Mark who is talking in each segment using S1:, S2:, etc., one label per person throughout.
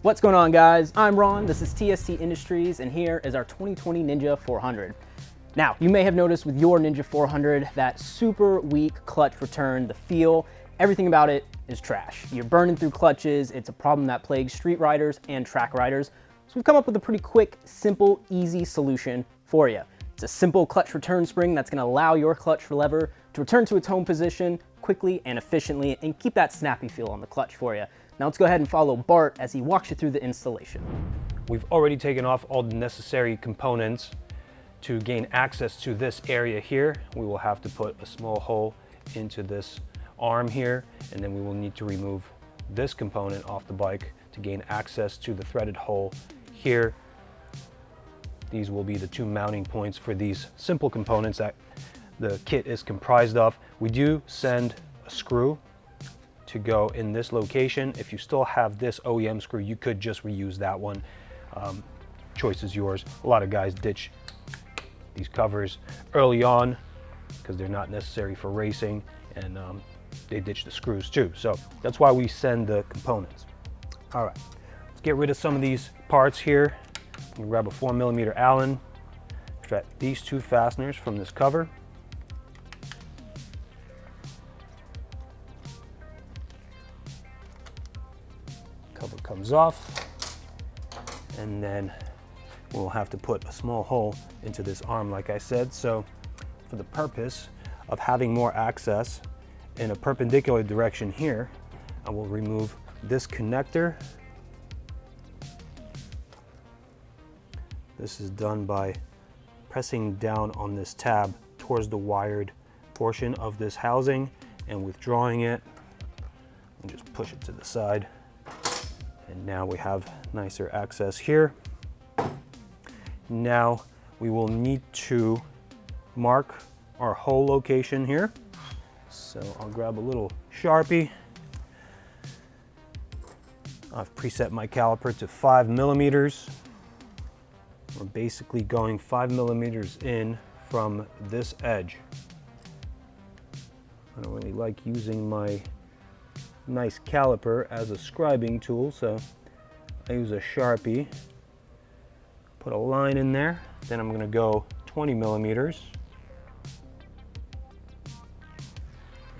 S1: What's going on, guys? I'm Ron, this is TST Industries, and here is our 2020 Ninja 400. Now, you may have noticed with your Ninja 400 that super weak clutch return, the feel, everything about it is trash. You're burning through clutches, it's a problem that plagues street riders and track riders. So we've come up with a pretty quick, simple, easy solution for you. It's a simple clutch return spring that's gonna allow your clutch lever to return to its home position quickly and efficiently and keep that snappy feel on the clutch for you. Now let's go ahead and follow Bart as he walks you through the installation.
S2: We've already taken off all the necessary components. To gain access to this area here, we will have to put a small hole into this arm here, and then we will need to remove this component off the bike to gain access to the threaded hole here. These will be the two mounting points for these simple components that the kit is comprised of. We do send a screw to go in this location. If you still have this OEM screw, you could just reuse that one. Choice is yours. A lot of guys ditch these covers early on because they're not necessary for racing, and they ditch the screws too. So that's why we send the components. All right, let's get rid of some of these parts here. You grab a 4mm Allen, extract these two fasteners from this cover. Cover comes off, and then we'll have to put a small hole into this arm, like I said. So for the purpose of having more access in a perpendicular direction here, I will remove this connector. This is done by pressing down on this tab towards the wired portion of this housing and withdrawing it, and just push it to the side. And now we have nicer access here. Now we will need to mark our hole location here. So I'll grab a little Sharpie. I've preset my caliper to 5mm. We're basically going 5mm in from this edge. I don't really like using my nice caliper as a scribing tool, so I use a Sharpie. Put a line in there, then I'm going to go 20mm,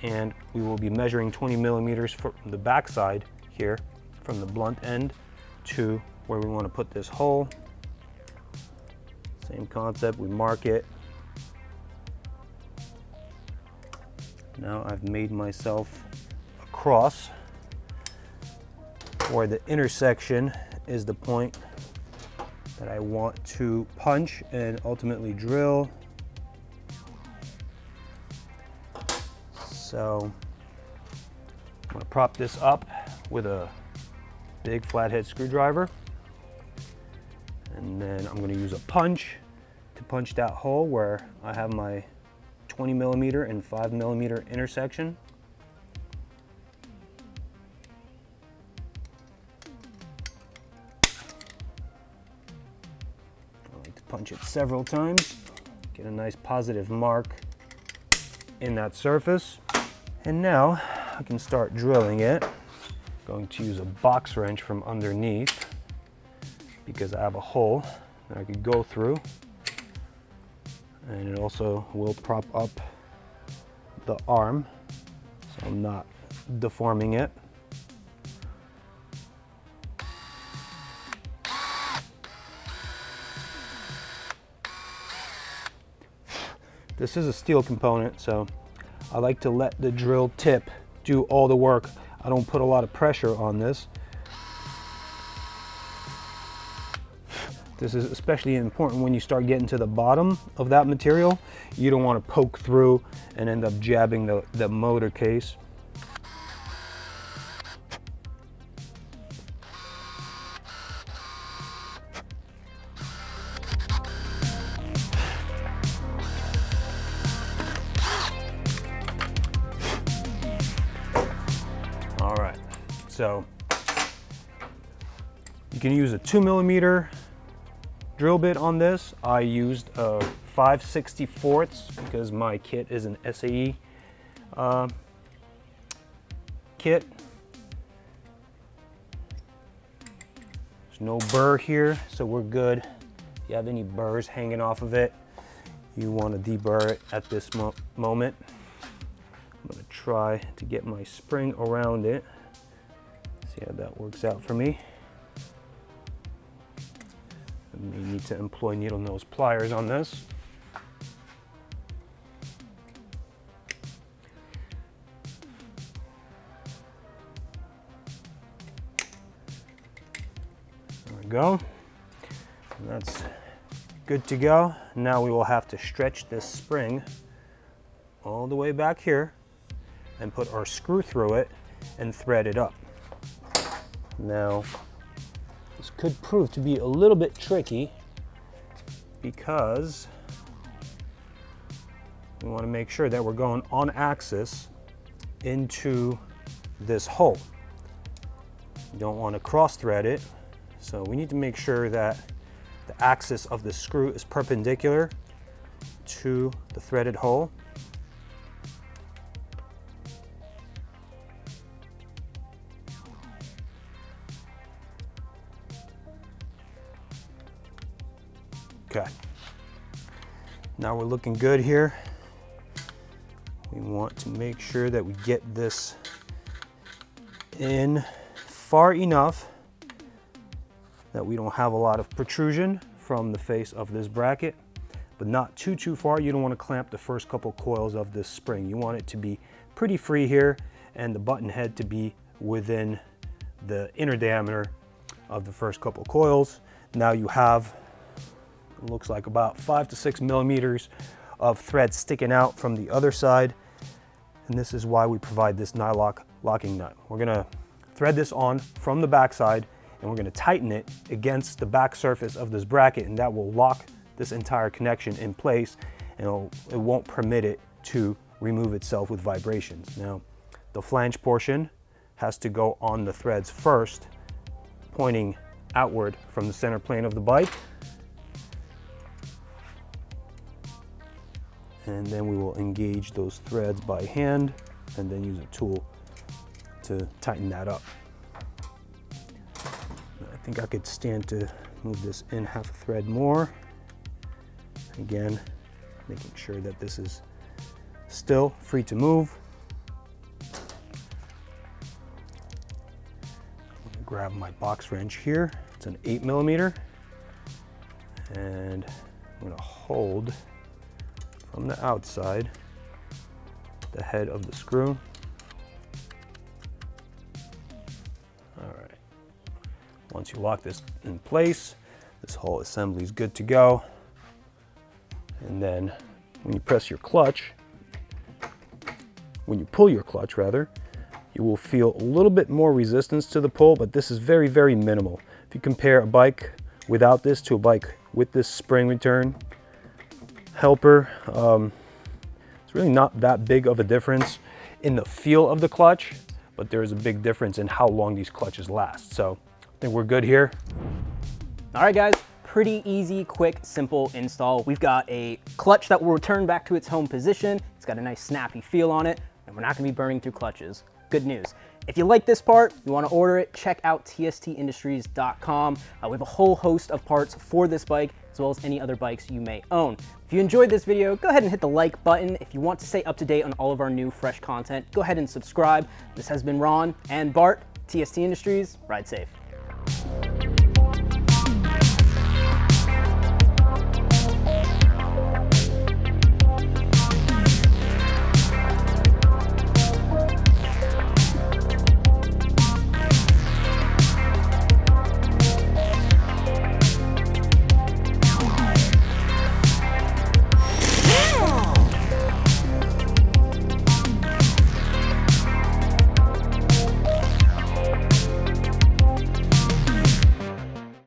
S2: and we will be measuring 20mm from the back side here, from the blunt end to where we want to put this hole. Same concept, we mark it. Now I've made myself a cross where the intersection is the point that I want to punch and ultimately drill. So I'm going to prop this up with a big flathead screwdriver, and then I'm going to use a punch to punch that hole where I have my 20mm and 5mm intersection. Punch it several times, get a nice positive mark in that surface. And now I can start drilling it. I'm going to use a box wrench from underneath because I have a hole that I could go through. And it also will prop up the arm, so I'm not deforming it. This is a steel component, so I like to let the drill tip do all the work. I don't put a lot of pressure on this. This is especially important when you start getting to the bottom of that material. You don't want to poke through and end up jabbing the motor case. All right, so you can use a 2mm drill bit on this. I used a 5/64 because my kit is an SAE kit. There's no burr here, so we're good. If you have any burrs hanging off of it, you want to deburr it at this moment. I'm going to try to get my spring around it. See how that works out for me. I may need to employ needle nose pliers on this. There we go. And that's good to go. Now we will have to stretch this spring all the way back here and put our screw through it and thread it up. Now, this could prove to be a little bit tricky because we want to make sure that we're going on axis into this hole. You don't want to cross thread it, so we need to make sure that the axis of the screw is perpendicular to the threaded hole. Okay, now we're looking good here. We want to make sure that we get this in far enough that we don't have a lot of protrusion from the face of this bracket, but not too far. You don't want to clamp the first couple coils of this spring. You want it to be pretty free here and the button head to be within the inner diameter of the first couple coils. Now you have, it looks like about 5 to 6 millimeters of thread sticking out from the other side. And this is why we provide this nylock locking nut. We're gonna thread this on from the back side and we're gonna tighten it against the back surface of this bracket, and that will lock this entire connection in place, and it won't permit it to remove itself with vibrations. Now, the flange portion has to go on the threads first, pointing outward from the center plane of the bike. And then we will engage those threads by hand and then use a tool to tighten that up. I think I could stand to move this in half a thread more. Again, making sure that this is still free to move. I'm gonna grab my box wrench here. It's an 8 millimeter. And I'm gonna hold from the outside the head of the screw. All right. Once you lock this in place, this whole assembly is good to go. And then when you press your clutch, when you pull your clutch rather, you will feel a little bit more resistance to the pull, but this is very minimal. If you compare a bike without this to a bike with this spring return helper, it's really not that big of a difference in the feel of the clutch, but there is a big difference in how long these clutches last. So I think we're good here.
S1: All right, guys, pretty easy, quick, simple install. We've got a clutch that will return back to its home position. It's got a nice snappy feel on it, and we're not gonna be burning through clutches. Good news. If you like this part, you want to order it, check out tstindustries.com. We have a whole host of parts for this bike, as well as any other bikes you may own. If you enjoyed this video, go ahead and hit the like button. If you want to stay up to date on all of our new fresh content, go ahead and subscribe. This has been Ron and Bart, TST Industries. Ride safe.